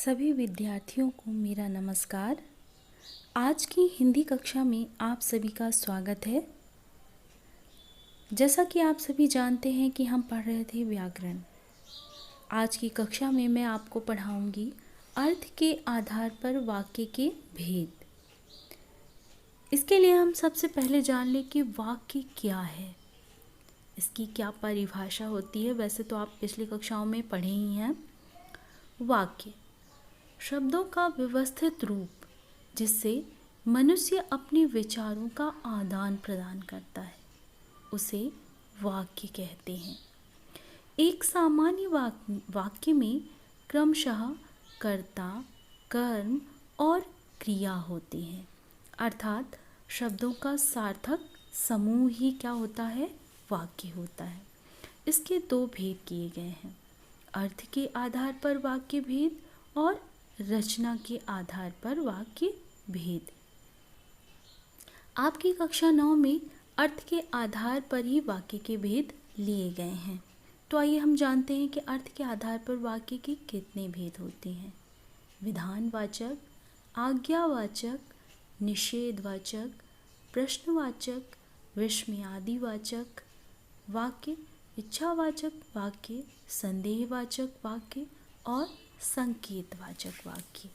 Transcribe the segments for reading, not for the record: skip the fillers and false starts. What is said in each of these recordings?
सभी विद्यार्थियों को मेरा नमस्कार। आज की हिंदी कक्षा में आप सभी का स्वागत है। जैसा कि आप सभी जानते हैं कि हम पढ़ रहे थे व्याकरण। आज की कक्षा में मैं आपको पढ़ाऊंगी अर्थ के आधार पर वाक्य के भेद। इसके लिए हम सबसे पहले जान लें कि वाक्य क्या है, इसकी क्या परिभाषा होती है। वैसे तो आप पिछली कक्षाओं में पढ़े ही हैं। वाक्य शब्दों का व्यवस्थित रूप जिससे मनुष्य अपने विचारों का आदान प्रदान करता है, उसे वाक्य कहते हैं। एक सामान्य वाक्य में क्रमशः कर्ता, कर्म और क्रिया होती हैं, अर्थात शब्दों का सार्थक समूह ही क्या होता है, वाक्य होता है। इसके दो भेद किए गए हैं, अर्थ के आधार पर वाक्य भेद और रचना के आधार पर वाक्य भेद। आपकी कक्षा 9 में अर्थ के आधार पर ही वाक्य के भेद लिए गए हैं। तो आइए हम जानते हैं कि अर्थ के आधार पर वाक्य के कितने भेद होते हैं। विधानवाचक, आज्ञावाचक, निषेधवाचक, प्रश्नवाचक, विस्मयादिवाचक वाक्य, इच्छावाचक वाक्य, संदेहवाचक वाक्य और संकेतवाचक वाक्य।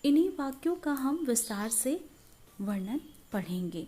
इन्हीं वाक्यों का हम विस्तार से वर्णन पढ़ेंगे।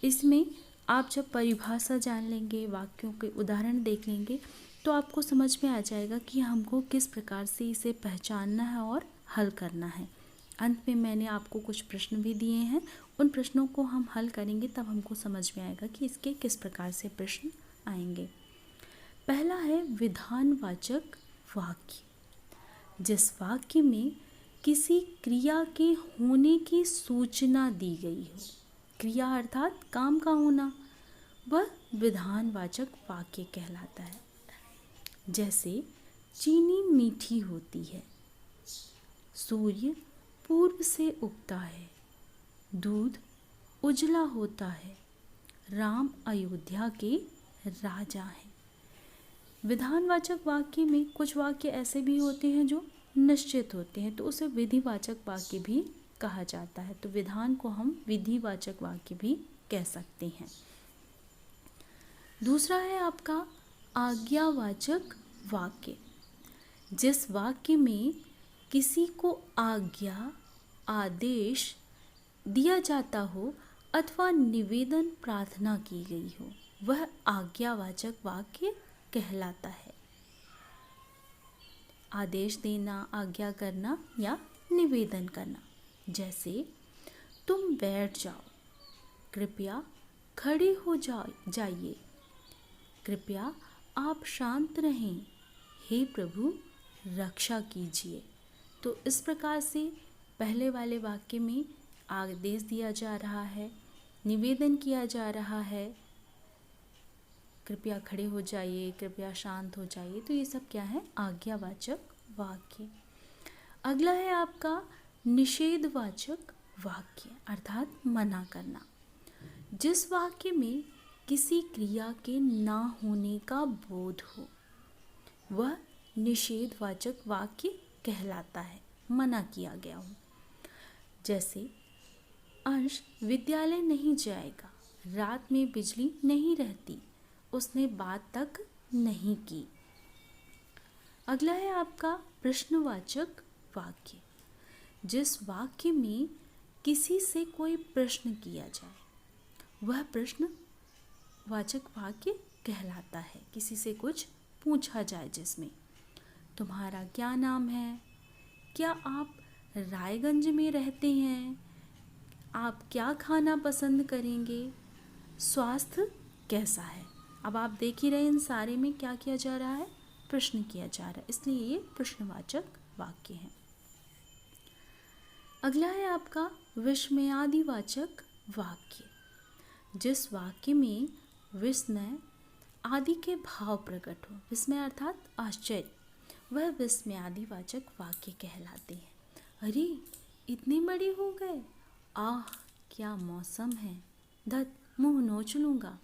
इसमें आप जब परिभाषा जान लेंगे, वाक्यों के उदाहरण देख लेंगे, तो आपको समझ में आ जाएगा कि हमको किस प्रकार से इसे पहचानना है और हल करना है। अंत में मैंने आपको कुछ प्रश्न भी दिए हैं, उन प्रश्नों को हम हल करेंगे, तब हमको समझ में आएगा कि इसके किस प्रकार से प्रश्न आएंगे। पहला है विधानवाचक वाक्य, जिस वाक्य में किसी क्रिया के होने की सूचना दी गई हो, क्रिया अर्थात काम का होना, वह विधानवाचक वाक्य कहलाता है। जैसे चीनी मीठी होती है, सूर्य पूर्व से उगता है, दूध उजला होता है, राम अयोध्या के राजा हैं। विधानवाचक वाक्य में कुछ वाक्य ऐसे भी होते हैं जो निश्चित होते हैं, तो उसे विधिवाचक वाक्य भी कहा जाता है। तो विधान को हम विधिवाचक वाक्य भी कह सकते हैं। दूसरा है आपका आज्ञावाचक वाक्य, जिस वाक्य में किसी को आज्ञा, आदेश दिया जाता हो अथवा निवेदन, प्रार्थना की गई हो, वह आज्ञावाचक वाक्य कहलाता है। आदेश देना, आज्ञा करना या निवेदन करना। जैसे तुम बैठ जाओ, कृपया खड़े हो जाइए, कृपया आप शांत रहें, हे प्रभु रक्षा कीजिए। तो इस प्रकार से पहले वाले वाक्य में आदेश दिया जा रहा है, निवेदन किया जा रहा है, कृपया खड़े हो जाइए, कृपया शांत हो जाइए। तो ये सब क्या है, आज्ञावाचक वाक्य। अगला है आपका निषेधवाचक वाक्य, अर्थात मना करना। जिस वाक्य में किसी क्रिया के ना होने का बोध हो, वह निषेधवाचक वाक्य कहलाता है, मना किया गया हो। जैसे अंश विद्यालय नहीं जाएगा, रात में बिजली नहीं रहती, उसने बात तक नहीं की। अगला है आपका प्रश्नवाचक वाक्य, जिस वाक्य में किसी से कोई प्रश्न किया जाए, वह प्रश्नवाचक वाक्य कहलाता है। किसी से कुछ पूछा जाए, जिसमें तुम्हारा क्या नाम है, क्या आप रायगंज में रहते हैं, आप क्या खाना पसंद करेंगे, स्वास्थ्य कैसा है। अब आप देख ही रहे, इन सारे में क्या किया जा रहा है, प्रश्न किया जा रहा है, इसलिए ये प्रश्नवाचक वाक्य है। अगला है आपका विस्मयादिवाचक वाक्य, जिस वाक्य में विस्मय आदि के भाव प्रकट हो, विस्मय अर्थात आश्चर्य, वह विस्मयादिवाचक वाक्य कहलाते हैं। अरे इतने बड़े हो गए, आह क्या मौसम है, धत मुंह नोच लूँगा,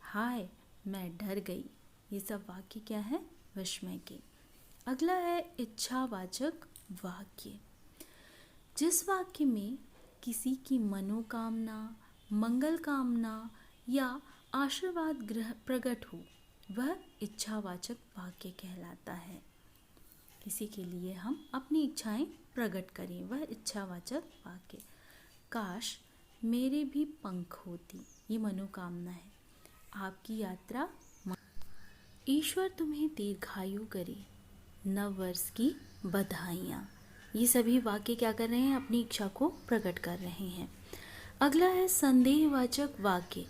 हाय मैं डर गई। ये सब वाक्य क्या है, विस्मय के। अगला है इच्छावाचक वाक्य। जिस वाक्य में किसी की मनोकामना, मंगल कामना या आशीर्वाद ग्रह प्रकट हो वह इच्छावाचक वाक्य कहलाता है। किसी के लिए हम अपनी इच्छाएं प्रकट करें, वह इच्छावाचक वाक्य। काश मेरे भी पंख होती, ये मनोकामना है। आपकी यात्रा, ईश्वर तुम्हें दीर्घायु करे, नव वर्ष की बधाइयाँ। ये सभी वाक्य क्या कर रहे हैं? अपनी इच्छा को प्रकट कर रहे हैं। अगला है संदेहवाचक वाक्य।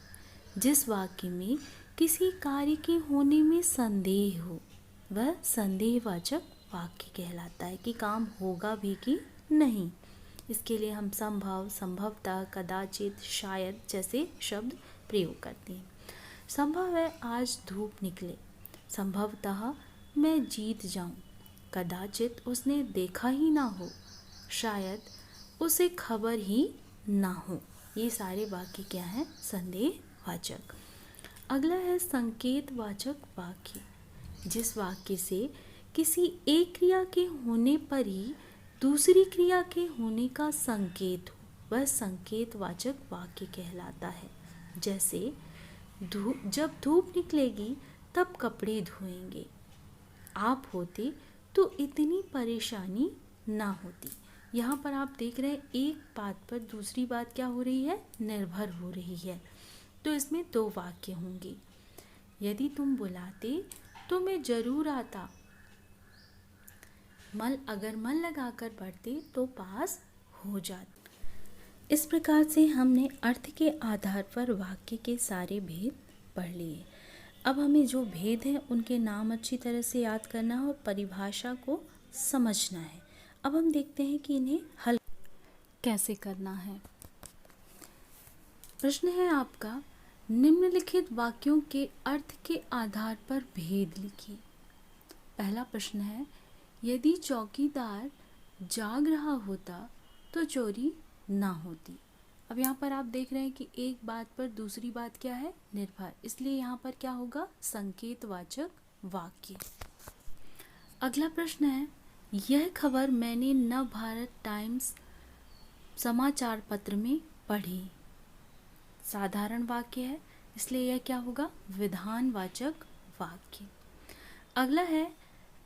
जिस वाक्य में किसी कार्य के होने में संदेह हो वह संदेहवाचक वाक्य कहलाता है कि काम होगा भी कि नहीं। इसके लिए हम संभव, संभवतः, कदाचित, शायद जैसे शब्द प्रयोग करते हैं। संभव है आज धूप निकले, संभवतः मैं जीत जाऊं, कदाचित उसने देखा ही ना हो, शायद उसे खबर ही ना हो। ये सारे वाक्य क्या हैं? संदेहवाचक। अगला है संकेतवाचक वाक्य। जिस वाक्य से किसी एक क्रिया के होने पर ही दूसरी क्रिया के होने का संकेत हो वह संकेतवाचक वाक्य कहलाता है। जैसे जब धूप निकलेगी तब कपड़े धोएंगे, आप होते तो इतनी परेशानी ना होती। यहाँ पर आप देख रहे हैं एक बात पर दूसरी बात क्या हो रही है? निर्भर हो रही है। तो इसमें दो वाक्य होंगे। यदि तुम बुलाते तो मैं जरूर आता, अगर मन लगाकर पढ़ते तो पास हो जाते। इस प्रकार से हमने अर्थ के आधार पर वाक्य के सारे भेद पढ़ लिए। अब हमें जो भेद हैं उनके नाम अच्छी तरह से याद करना है और परिभाषा को समझना है। अब हम देखते हैं कि इन्हें हल कैसे करना है। प्रश्न है आपका, निम्नलिखित वाक्यों के अर्थ के आधार पर भेद लिखिए। पहला प्रश्न है, यदि चौकीदार जाग रहा होता तो चोरी ना होती। अब यहाँ पर आप देख रहे हैं कि एक बात पर दूसरी बात क्या है? निर्भर। इसलिए यहाँ पर क्या होगा? संकेतवाचक वाक्य। अगला प्रश्न है, यह खबर मैंने नव भारत टाइम्स समाचार पत्र में पढ़ी। साधारण वाक्य है इसलिए यह क्या होगा? विधानवाचक वाक्य। अगला है,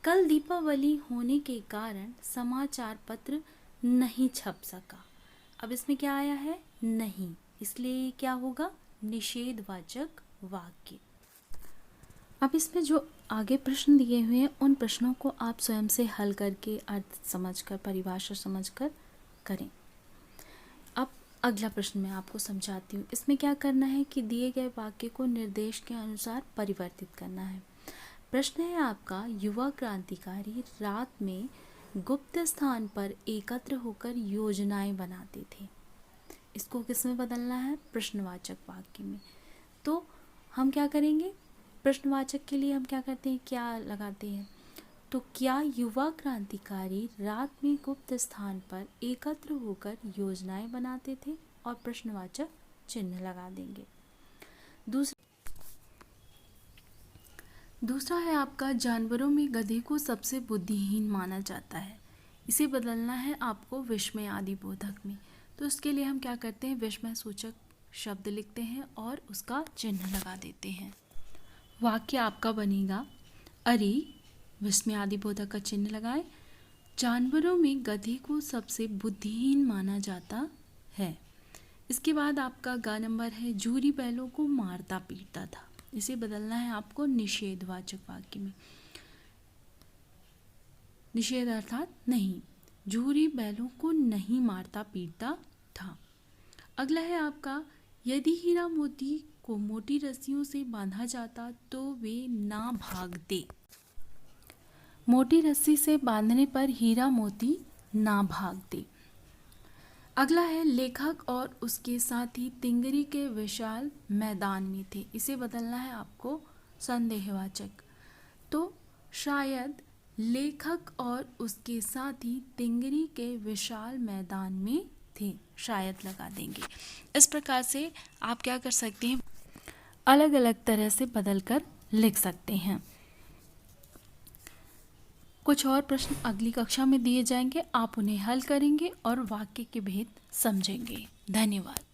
कल दीपावली होने के कारण समाचार पत्र नहीं छप सका। अब इसमें क्या आया है? नहीं, इसलिए क्या होगा? निषेधवाचक वाक्य। अब इसमें जो आगे प्रश्न दिए हुए हैं उन प्रश्नों को आप स्वयं से हल करके अर्थ समझकर, परिभाषा समझकर करें। अब अगला प्रश्न मैं आपको समझाती हूँ। इसमें क्या करना है कि दिए गए वाक्य को निर्देश के अनुसार परिवर्तित करना है। प्रश्न है आपका, युवा क्रांतिकारी रात में गुप्त स्थान पर एकत्र होकर योजनाएं बनाते थे। इसको किस में बदलना है? प्रश्नवाचक वाक्य में। तो हम क्या करेंगे? प्रश्नवाचक के लिए हम क्या करते हैं? क्या लगाते हैं? तो क्या युवा क्रांतिकारी रात में गुप्त स्थान पर एकत्र होकर योजनाएं बनाते थे? और प्रश्नवाचक चिन्ह लगा देंगे। दूसरा है आपका, जानवरों में गधे को सबसे बुद्धिहीन माना जाता है। इसे बदलना है आपको विस्मय आदि बोधक में। तो इसके लिए हम क्या करते हैं? विस्मय सूचक शब्द लिखते हैं और उसका चिन्ह लगा देते हैं। वाक्य आपका बनेगा, अरे विस्मय आदि बोधक का चिन्ह लगाए, जानवरों में गधे को सबसे बुद्धिहीन माना जाता है। इसके बाद आपका ग नंबर है, जूरी बैलों को मारता पीटता था। इसे बदलना है आपको निषेधवाचक वाक्य में। निषेध अर्थात नहीं, जूरी बैलों को नहीं मारता पीटता था। अगला है आपका, यदि हीरा मोती को मोटी रस्सियों से बांधा जाता तो वे ना भागते। मोटी रस्सी से बांधने पर हीरा मोती ना भागते। अगला है, लेखक और उसके साथी तिंगरी के विशाल मैदान में थे। इसे बदलना है आपको संदेहवाचक। तो शायद लेखक और उसके साथी तिंगरी के विशाल मैदान में थे, शायद लगा देंगे। इस प्रकार से आप क्या कर सकते हैं? अलग अलग तरह से बदल कर लिख सकते हैं। कुछ और प्रश्न अगली कक्षा में दिए जाएंगे, आप उन्हें हल करेंगे और वाक्य के भेद समझेंगे। धन्यवाद।